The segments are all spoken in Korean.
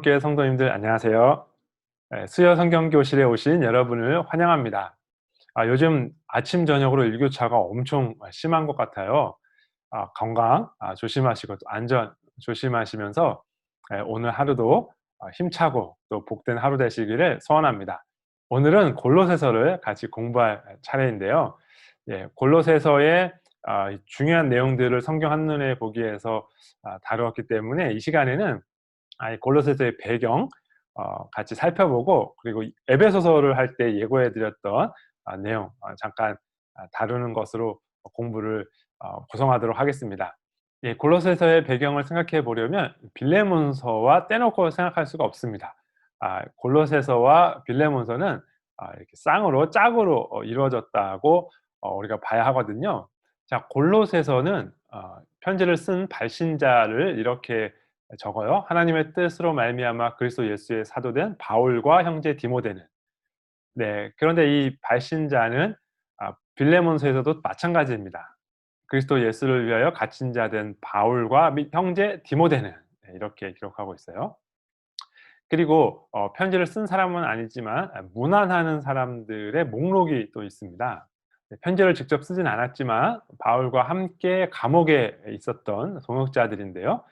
한국교회 성도님들 안녕하세요. 수요 성경교실에 오신 여러분을 환영합니다. 요즘 아침 저녁으로 일교차가 엄청 심한 것 같아요. 건강 조심하시고 또 안전 조심하시면서 오늘 하루도 힘차고 또 복된 하루 되시기를 소원합니다. 오늘은 골로새서를 같이 공부할 차례인데요. 골로새서의 중요한 내용들을 성경 한눈에 보기 위해서 다루었기 때문에 이 시간에는 이 골로새서의 배경 같이 살펴보고, 그리고 에베소서를 할 때 예고해 드렸던 내용 잠깐 다루는 것으로 공부를 구성하도록 하겠습니다. 골로새서의 배경을 생각해 보려면 빌레몬서와 떼놓고 생각할 수가 없습니다. 골로새서와 빌레몬서는 이렇게 쌍으로 짝으로 이루어졌다고 우리가 봐야 하거든요. 자, 골로새서는 편지를 쓴 발신자를 이렇게 적어요. 하나님의 뜻으로 말미암아 그리스도 예수의 사도된 바울과 형제 디모데는. 그런데 이 발신자는 빌레몬서에서도 마찬가지입니다. 그리스도 예수를 위하여 갇힌 자 된 바울과 및 형제 디모데는, 이렇게 기록하고 있어요. 그리고 편지를 쓴 사람은 아니지만 문안하는 사람들의 목록이 또 있습니다. 편지를 직접 쓰진 않았지만 바울과 함께 감옥에 있었던 동역자들인데요.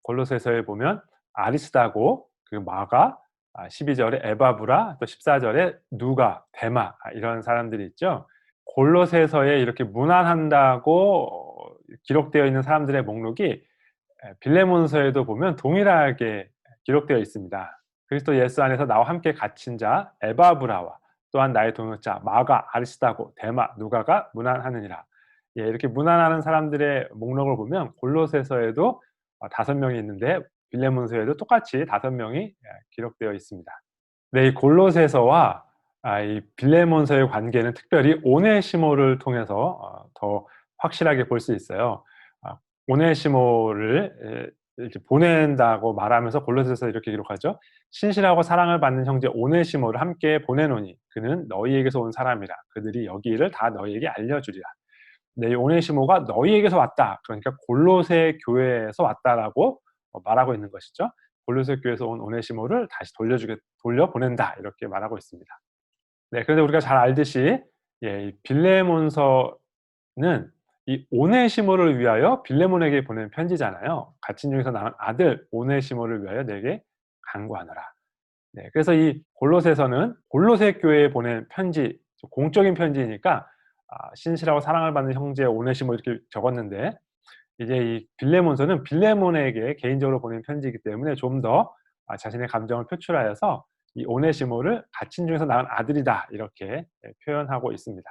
골로새서에 보면 아리스다고, 그 마가, 12절에 에바브라, 또 14절에 누가, 데마, 이런 사람들이 있죠. 골로새서에 이렇게 문안한다고 기록되어 있는 사람들의 목록이 빌레몬서에도 보면 동일하게 기록되어 있습니다. 그리스도 예수 안에서 나와 함께 갇힌 자 에바브라와 또한 나의 동역자 마가, 아리스다고, 데마, 누가가 문안하느니라. 이렇게 문안하는 사람들의 목록을 보면 골로새서에도 5명이 있는데 빌레몬서에도 똑같이 5명이 기록되어 있습니다. 이 골로새서와 이 빌레몬서의 관계는 특별히 오네시모를 통해서 더 확실하게 볼 수 있어요. 오네시모를 이렇게 보낸다고 말하면서 골로새서에서 이렇게 기록하죠. 신실하고 사랑을 받는 형제 오네시모를 함께 보내노니 그는 너희에게서 온 사람이라. 그들이 여기 일을 다 너희에게 알려주리라. 이 오네시모가 너희에게서 왔다. 그러니까 골로새 교회에서 왔다라고 말하고 있는 것이죠. 골로새 교회에서 온 오네시모를 다시 돌려보낸다. 이렇게 말하고 있습니다. 그런데 우리가 잘 알듯이 이 빌레몬서는 이 오네시모를 위하여 빌레몬에게 보낸 편지잖아요. 갇힌 중에서 낳은 아들 오네시모를 위하여 내게 간구하노라. 그래서 이 골로새서는 골로새 교회에 보낸 편지, 공적인 편지이니까 신실하고 사랑을 받는 형제 오네시모 이렇게 적었는데, 이제 이 빌레몬서는 빌레몬에게 개인적으로 보낸 편지이기 때문에 좀 더 자신의 감정을 표출하여서 이 오네시모를 갇힌 중에서 낳은 아들이다 이렇게 표현하고 있습니다.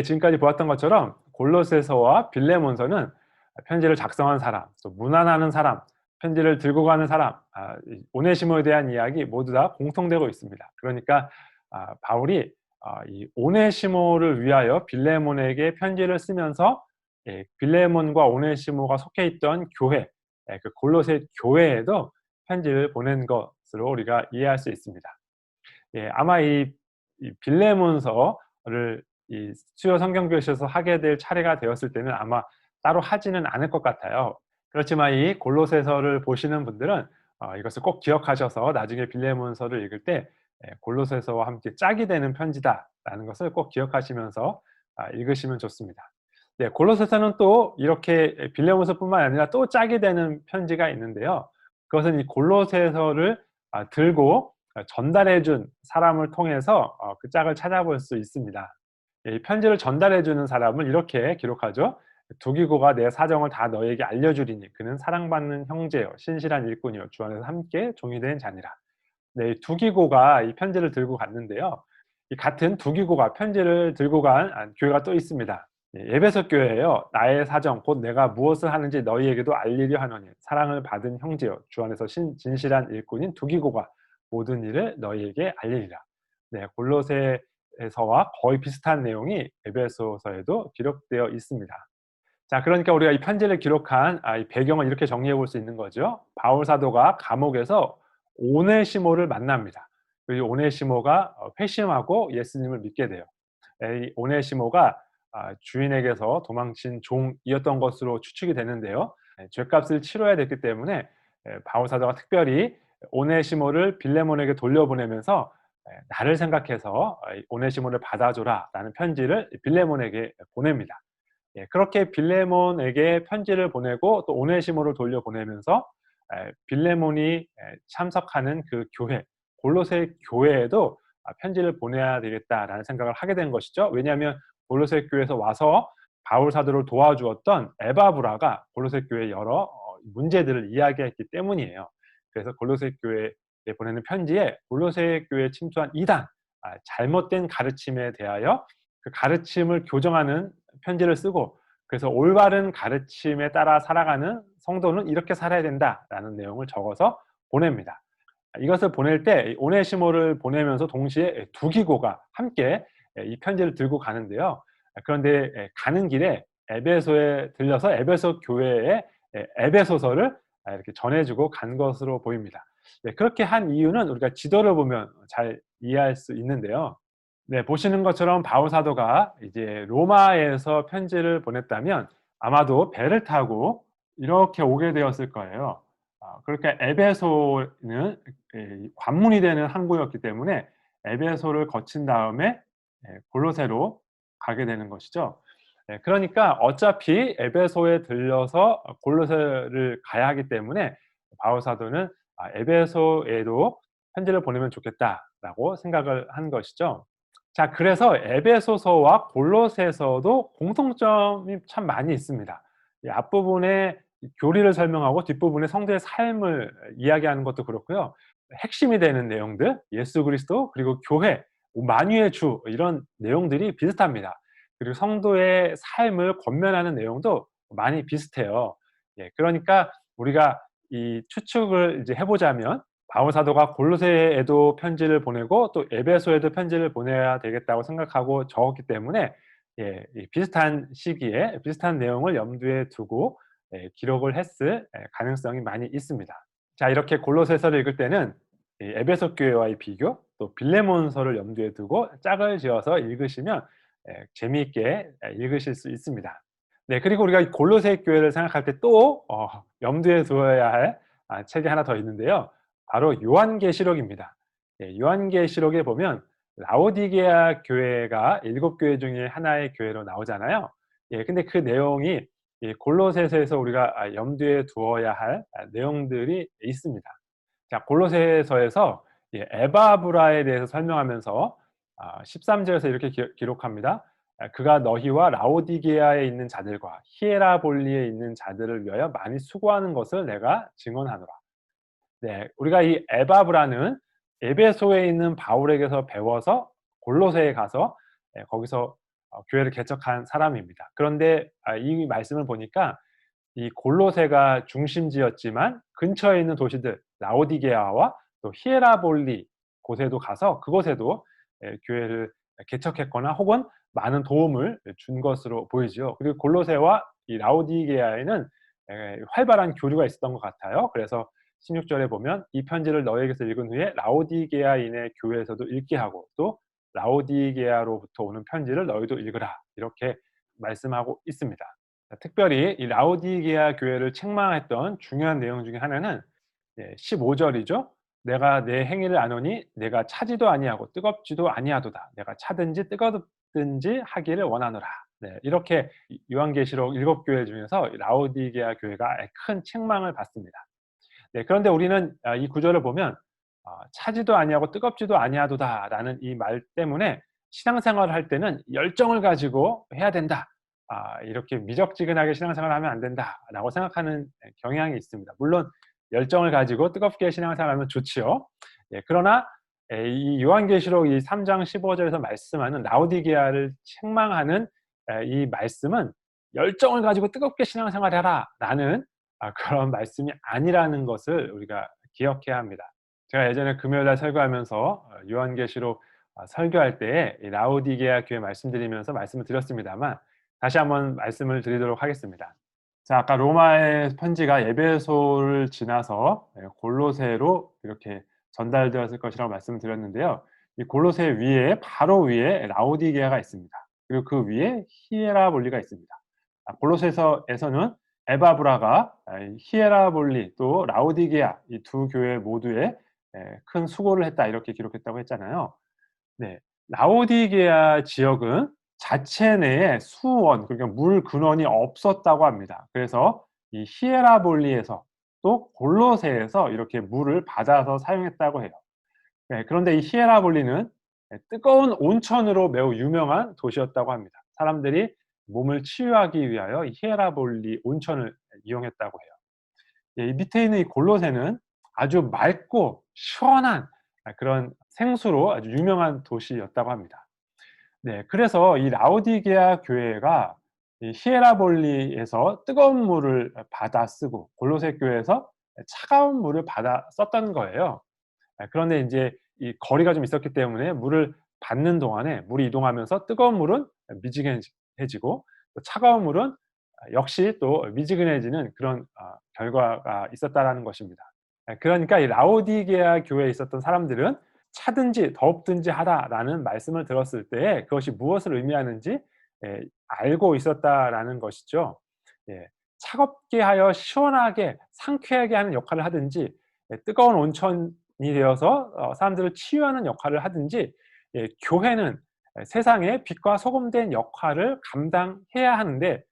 지금까지 보았던 것처럼 골로새서와 빌레몬서는 편지를 작성한 사람, 또 문안하는 사람, 편지를 들고 가는 사람, 이 오네시모에 대한 이야기 모두 다 공통되고 있습니다. 그러니까 바울이 이 오네시모를 위하여 빌레몬에게 편지를 쓰면서 빌레몬과 오네시모가 속해 있던 교회, 그 골로새 교회에도 편지를 보낸 것으로 우리가 이해할 수 있습니다. 아마 이 빌레몬서를 이 수요 성경교실에서 하게 될 차례가 되었을 때는 아마 따로 하지는 않을 것 같아요. 그렇지만 이 골로새서를 보시는 분들은 이것을 꼭 기억하셔서 나중에 빌레몬서를 읽을 때 골로새서와 함께 짝이 되는 편지다라는 것을 꼭 기억하시면서 읽으시면 좋습니다. 골로새서는 또 이렇게 빌레몬서뿐만 아니라 또 짝이 되는 편지가 있는데요. 그것은 이 골로새서를 들고 전달해 준 사람을 통해서 그 짝을 찾아볼 수 있습니다. 이 편지를 전달해 주는 사람을 이렇게 기록하죠. 두기고가 내 사정을 다 너에게 알려주리니 그는 사랑받는 형제요 신실한 일꾼이요 주 안에서 함께 종이 된 자니라. 두기고가 이 편지를 들고 갔는데요. 이 같은 두기고가 편지를 들고 간 교회가 또 있습니다. 에베소 교회예요. 나의 사정 곧 내가 무엇을 하는지 너희에게도 알리려 하노니 사랑을 받은 형제요 주 안에서 진실한 일꾼인 두기고가 모든 일을 너희에게 알리리라. 골로새서와 거의 비슷한 내용이 에베소서에도 기록되어 있습니다. 자, 그러니까 우리가 이 편지를 기록한 이 배경을 이렇게 정리해 볼 수 있는 거죠. 바울 사도가 감옥에서 오네시모를 만납니다. 이 오네시모가 회심하고 예수님을 믿게 돼요. 이 오네시모가 주인에게서 도망친 종이었던 것으로 추측이 되는데요. 죄값을 치러야 됐기 때문에 바울 사도가 특별히 오네시모를 빌레몬에게 돌려보내면서 나를 생각해서 이 오네시모를 받아줘라라는 편지를 빌레몬에게 보냅니다. 그렇게 빌레몬에게 편지를 보내고 또 오네시모를 돌려보내면서 빌레몬이 참석하는 그 교회, 골로새 교회에도 편지를 보내야 되겠다라는 생각을 하게 된 것이죠. 왜냐하면 골로새 교회에서 와서 바울 사도를 도와주었던 에바브라가 골로새 교회의 여러 문제들을 이야기했기 때문이에요. 그래서 골로새 교회에 보내는 편지에 골로새 교회에 침투한 이단, 잘못된 가르침에 대하여 그 가르침을 교정하는 편지를 쓰고, 그래서 올바른 가르침에 따라 살아가는 성도는 이렇게 살아야 된다라는 내용을 적어서 보냅니다. 이것을 보낼 때 오네시모를 보내면서 동시에 두 기고가 함께 이 편지를 들고 가는데요. 그런데 가는 길에 에베소에 들려서 에베소 교회에 에베소서를 이렇게 전해주고 간 것으로 보입니다. 그렇게 한 이유는 우리가 지도를 보면 잘 이해할 수 있는데요. 보시는 것처럼 바울 사도가 이제 로마에서 편지를 보냈다면 아마도 배를 타고 이렇게 오게 되었을 거예요. 그러니까 에베소는 관문이 되는 항구였기 때문에 에베소를 거친 다음에 골로새로 가게 되는 것이죠. 그러니까 어차피 에베소에 들려서 골로새를 가야 하기 때문에 바울 사도는 에베소에도 편지를 보내면 좋겠다라고 생각을 한 것이죠. 자, 그래서 에베소서와 골로새서도 공통점이 참 많이 있습니다. 이 앞부분에 교리를 설명하고 뒷부분에 성도의 삶을 이야기하는 것도 그렇고요. 핵심이 되는 내용들, 예수 그리스도 그리고 교회, 만유의 주, 이런 내용들이 비슷합니다. 그리고 성도의 삶을 권면하는 내용도 많이 비슷해요. 그러니까 우리가 이 추측을 이제 해보자면 바울 사도가 골로새에도 편지를 보내고 또 에베소에도 편지를 보내야 되겠다고 생각하고 적었기 때문에 이 비슷한 시기에 비슷한 내용을 염두에 두고 기록을 했을 가능성이 많이 있습니다. 자, 이렇게 골로새서를 읽을 때는 이 에베소 교회와의 비교, 또 빌레몬서를 염두에 두고 짝을 지어서 읽으시면 재미있게 읽으실 수 있습니다. 그리고 우리가 이 골로새 교회를 생각할 때 또 염두에 두어야 할 책이 하나 더 있는데요. 바로 요한계시록입니다. 요한계시록에 보면 라오디게아 교회가 7교회 중에 하나의 교회로 나오잖아요. 근데 그 내용이 이 골로새서에서 우리가 염두에 두어야 할 내용들이 있습니다. 자, 골로새서에서 에바브라에 대해서 설명하면서 13절에서 이렇게 기록합니다. 그가 너희와 라오디게아에 있는 자들과 히에라볼리에 있는 자들을 위하여 많이 수고하는 것을 내가 증언하노라. 우리가 이 에바브라는 에베소에 있는 바울에게서 배워서 골로새에 가서 거기서 교회를 개척한 사람입니다. 그런데 이 말씀을 보니까 이 골로새가 중심지였지만 근처에 있는 도시들 라오디게아와 또 히에라볼리 곳에도 가서 그곳에도 교회를 개척했거나 혹은 많은 도움을 준 것으로 보이죠. 그리고 골로새와 이 라오디게아에는 활발한 교류가 있었던 것 같아요. 그래서 16절에 보면 이 편지를 너에게서 읽은 후에 라오디게아인의 교회에서도 읽게 하고 또 라오디게아로부터 오는 편지를 너희도 읽으라, 이렇게 말씀하고 있습니다. 특별히 이 라오디게아 교회를 책망했던 중요한 내용 중에 하나는 15절이죠. 내가 내 행위를 아노니 내가 차지도 아니하고 뜨겁지도 아니하도다. 내가 차든지 뜨겁든지 하기를 원하노라. 이렇게 요한계시록 7교회 중에서 라오디게아 교회가 큰 책망을 받습니다. 그런데 우리는 이 구절을 보면 차지도 아니하고 뜨겁지도 아니하도다라는 이 말 때문에 신앙생활을 할 때는 열정을 가지고 해야 된다, 이렇게 미적지근하게 신앙생활을 하면 안 된다라고 생각하는 경향이 있습니다. 물론 열정을 가지고 뜨겁게 신앙생활하면 좋지요. 그러나 이 요한계시록 이 3장 15절에서 말씀하는 라오디게아를 책망하는 이 말씀은 열정을 가지고 뜨겁게 신앙생활해라라는 그런 말씀이 아니라는 것을 우리가 기억해야 합니다. 제가 예전에 금요일날 설교하면서 요한계시록 설교할 때에 이 라오디게아 교회 말씀드리면서 말씀을 드렸습니다만 다시 한번 말씀을 드리도록 하겠습니다. 자, 아까 로마의 편지가 에베소를 지나서 골로새로 이렇게 전달되었을 것이라고 말씀을 드렸는데요. 이 골로새 위에 바로 위에 라오디게아가 있습니다. 그리고 그 위에 히에라볼리가 있습니다. 골로새서에서는 에바브라가 히에라볼리 또 라오디게아 이 두 교회 모두에 큰 수고를 했다 이렇게 기록했다고 했잖아요. 네. 라오디게아 지역은 자체 내에 수원 그러니까 물 근원이 없었다고 합니다. 그래서 이 히에라볼리에서 또 골로새에서 이렇게 물을 받아서 사용했다고 해요. 네. 그런데 이 히에라볼리는 뜨거운 온천으로 매우 유명한 도시였다고 합니다. 사람들이 몸을 치유하기 위하여 이 히에라볼리 온천을 이용했다고 해요. 예, 이 밑에 있는 이 골로새는 아주 맑고 시원한 그런 생수로 아주 유명한 도시였다고 합니다. 네, 그래서 이 라오디게아 교회가 이 히에라볼리에서 뜨거운 물을 받아 쓰고 골로새 교회에서 차가운 물을 받아 썼던 거예요. 그런데 인제 이 거리가 좀 있었기 때문에 물을 받는 동안에 물이 이동하면서 뜨거운 물은 미지근해지고 또 차가운 물은 역시 또 미지근해지는 그런 결과가 있었다라는 것입니다. 그러니까 이 라오디게아 교회에 있었던 사람들은 "차든지 더웁든지 하라."라는 말씀을 들었을 때에 그것이 무엇을 의미하는지 알고 있었다라는 것이죠. 예. 차갑게 하여 시원하게 상쾌하게 하는 역할을 하든지 뜨거운 온천이 되어서 사람들을 치유하는 역할을 하든지 교회는 세상에 빛과 소금 된 역할을 감당해야 하는데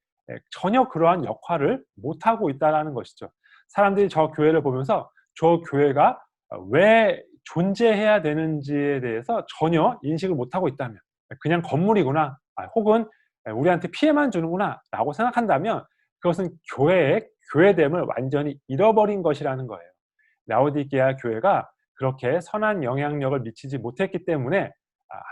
전혀 그러한 역할을 못하고 있다라는 것이죠. 사람들이 저 교회를 보면서 저 교회가 왜 존재해야 되는지에 대해서 전혀 인식을 못하고 있다면 '그냥 건물이구나.' 혹은 '우리한테 피해만 주는구나.'라고 생각한다면 그것은 교회의 교회됨을 완전히 잃어버린 것이라는 거예요. 라오디게아 교회가 그렇게 선한 영향력을 미치지 못했기 때문에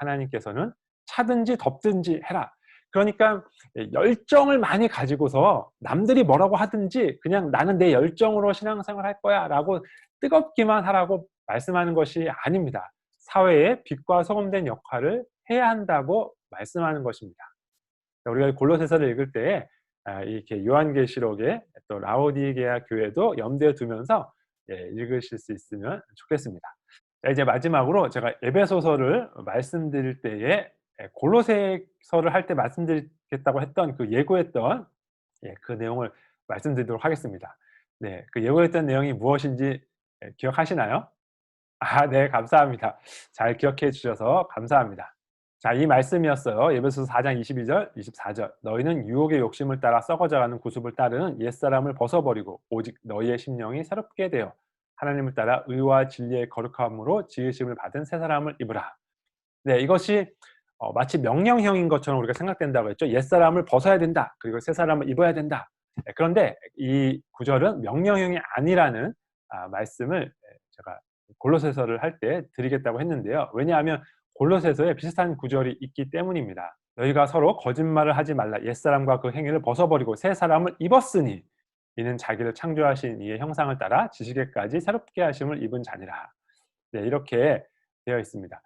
하나님께서는 "차든지 덥든지 해라." 그러니까 열정을 많이 가지고서 남들이 뭐라고 하든지 그냥 "나는 내 열정으로 신앙생활 할 거야."라고 뜨겁기만 하라고 말씀하는 것이 아닙니다. 사회에 빛과 소금 된 역할을 해야 한다고 말씀하는 것입니다. 우리가 골로새서를 읽을 때에 이렇게 요한계시록의 또 라오디게아 교회도 염두에 두면서 읽으실 수 있으면 좋겠습니다. 자 이제 마지막으로 제가 에베소서를 말씀드릴 때에 골로새서를 할 때 말씀드리겠다고 했던 그 예고했던 그 내용을 말씀드리도록 하겠습니다. 네. 그 예고했던 내용이 무엇인지 기억하시나요? 아 네 감사합니다. 잘 기억해 주셔서 감사합니다. 자 이 말씀이었어요. 에베소서 4장 22절 24 절. "너희는 유혹의 욕심을 따라 썩어져가는 구습을 따르는 옛사람을 벗어버리고 오직 너희의 심령이 새롭게 되어 하나님을 따라 의와 진리의 거룩함으로 지으심을 받은 새 사람을 입으라." 네 이것이 마치 명령형인 것처럼 우리가 생각된다고 했죠. "옛사람을 벗어야 된다. 그리고 새 사람을 입어야 된다." 그런데 이 구절은 명령형이 아니라는 말씀을 제가 골로새서를 할 때 드리겠다고 했는데요. 왜냐하면 골로새서에 비슷한 구절이 있기 때문입니다. "너희가 서로 거짓말을 하지 말라. 옛사람과 그 행위를 벗어버리고 새 사람을 입었으니 이는 자기를 창조하신 이의 형상을 따라 지식에까지 새롭게 하심을 입은 자니라." 네 이렇게 되어 있습니다.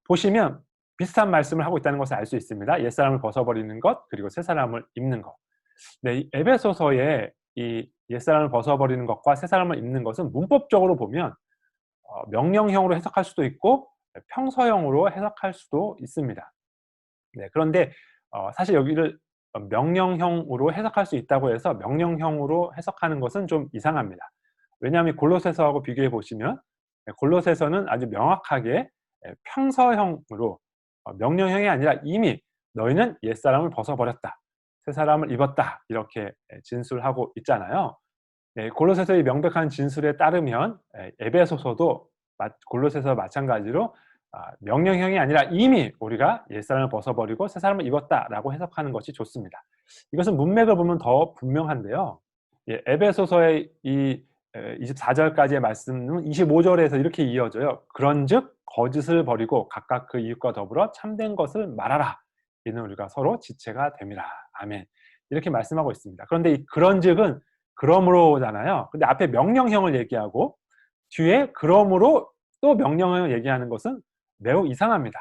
보시면 비슷한 말씀을 하고 있다는 것을 알 수 있습니다. 옛사람을 벗어버리는 것 그리고 새 사람을 입는 것. 네 이 에베소서에 이 옛사람을 벗어버리는 것과 새 사람을 입는 것은 문법적으로 보면 명령형으로 해석할 수도 있고 평서형으로 해석할 수도 있습니다. 네 그런데 사실 여기를 명령형으로 해석할 수 있다고 해서 명령형으로 해석하는 것은 좀 이상합니다. 왜냐하면 골로새서하고 비교해 보시면 골로새서는 아주 명확하게 평서형으로 명령형이 아니라 이미 "너희는 옛사람을 벗어버렸다. 새 사람을 입었다." 이렇게 진술하고 있잖아요. 네 골로새서의 명백한 진술에 따르면 에베소서도 골로새서와 마찬가지로 명령형이 아니라 이미 우리가 "옛사람을 벗어버리고 새 사람을 입었다."라고 해석하는 것이 좋습니다. 이것은 문맥을 보면 더 분명한데요. 에베소서의 이 24 절까지의 말씀은 25 절에서 이렇게 이어져요. "그런즉 거짓을 버리고 각각 그 이웃과 더불어 참된 것을 말하라. 이는 우리가 서로 지체가 됨이라." 아멘. 이렇게 말씀하고 있습니다. 그런데 이 "그런즉은" 그러므로잖아요. 근데 앞에 명령형을 얘기하고 뒤에 "그러므로" 또 명령형을 얘기하는 것은 매우 이상합니다.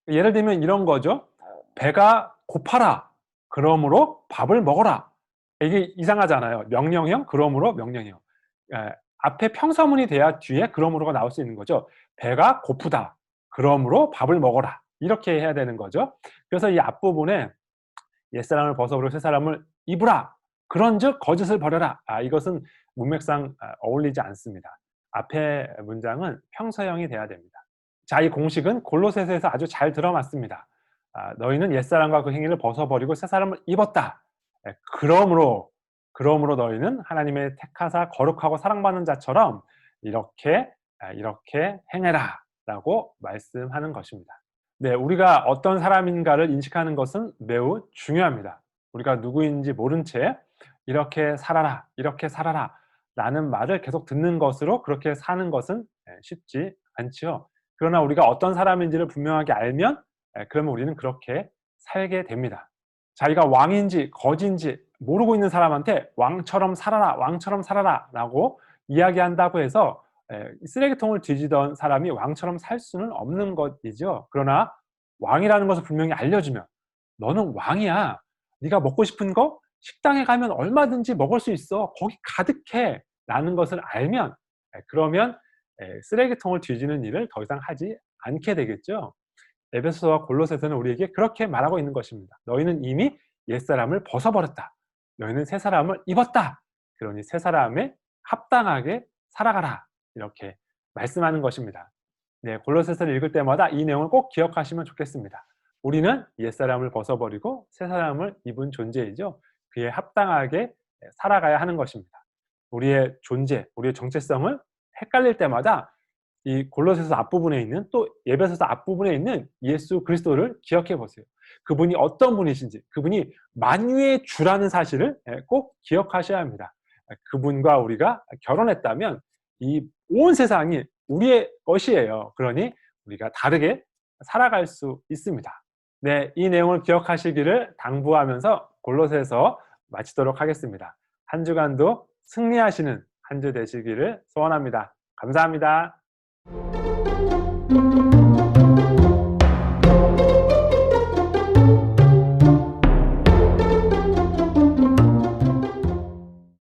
예를 들면 이런 거죠. "배가 고파라. 그러므로 밥을 먹어라." 이게 이상하잖아요. 명령형, 그러므로 명령형. 앞에 평서문이 돼야 뒤에 그러므로가 나올 수 있는 거죠. "배가 고프다. 그러므로 밥을 먹어라." 이렇게 해야 되는 거죠. 그래서 이 앞부분에 "옛사람을 벗어버리고 새 사람을 입으라." 그런즉 거짓을 버려라. 이것은 문맥상 어울리지 않습니다. 앞에 문장은 평서형이 돼야 됩니다. 자, 이 공식은 골로새서에서 아주 잘 들어맞습니다. 너희는 옛사람과 그 행위를 벗어버리고 새사람을 입었다. 그러므로 너희는 하나님의 택하사 거룩하고 사랑받는 자처럼 이렇게 행해라라고 말씀하는 것입니다. 네, 우리가 어떤 사람인가를 인식하는 것은 매우 중요합니다. 우리가 누구인지 모른 채 이렇게 살아라 라는 말을 계속 듣는 것으로 그렇게 사는 것은 쉽지 않지요. 그러나 우리가 어떤 사람인지를 분명하게 알면 그러면 우리는 그렇게 살게 됩니다. 자기가 왕인지 거지인지 모르고 있는 사람한테 왕처럼 살아라 라고 이야기한다고 해서 쓰레기통을 뒤지던 사람이 왕처럼 살 수는 없는 것이죠. 그러나 왕이라는 것을 분명히 알려주면 너는 왕이야. 네가 먹고 싶은 거 식당에 가면 얼마든지 먹을 수 있어. 거기 가득해. 라는 것을 알면 그러면 쓰레기통을 뒤지는 일을 더 이상 하지 않게 되겠죠. 에베소서와 골로새서는 우리에게 그렇게 말하고 있는 것입니다. 너희는 이미 옛사람을 벗어버렸다. 너희는 새사람을 입었다. 그러니 새사람에 합당하게 살아가라. 이렇게 말씀하는 것입니다. 네, 골로새서를 읽을 때마다 이 내용을 꼭 기억하시면 좋겠습니다. 우리는 옛사람을 벗어버리고 새사람을 입은 존재이죠. 그에 합당하게 살아가야 하는 것입니다. 우리의 존재, 우리의 정체성을 헷갈릴 때마다 이 골로새서 앞부분에 있는 또 에베소서 앞부분에 있는 예수 그리스도를 기억해 보세요. 그분이 어떤 분이신지, 그분이 만유의 주라는 사실을 꼭 기억하셔야 합니다. 그분과 우리가 결혼했다면 이 온 세상이 우리의 것이에요. 그러니 우리가 다르게 살아갈 수 있습니다. 네, 이 내용을 기억하시기를 당부하면서 골로새서 마치도록 하겠습니다. 한 주간도 승리하시는 한 주 되시기를 소원합니다. 감사합니다.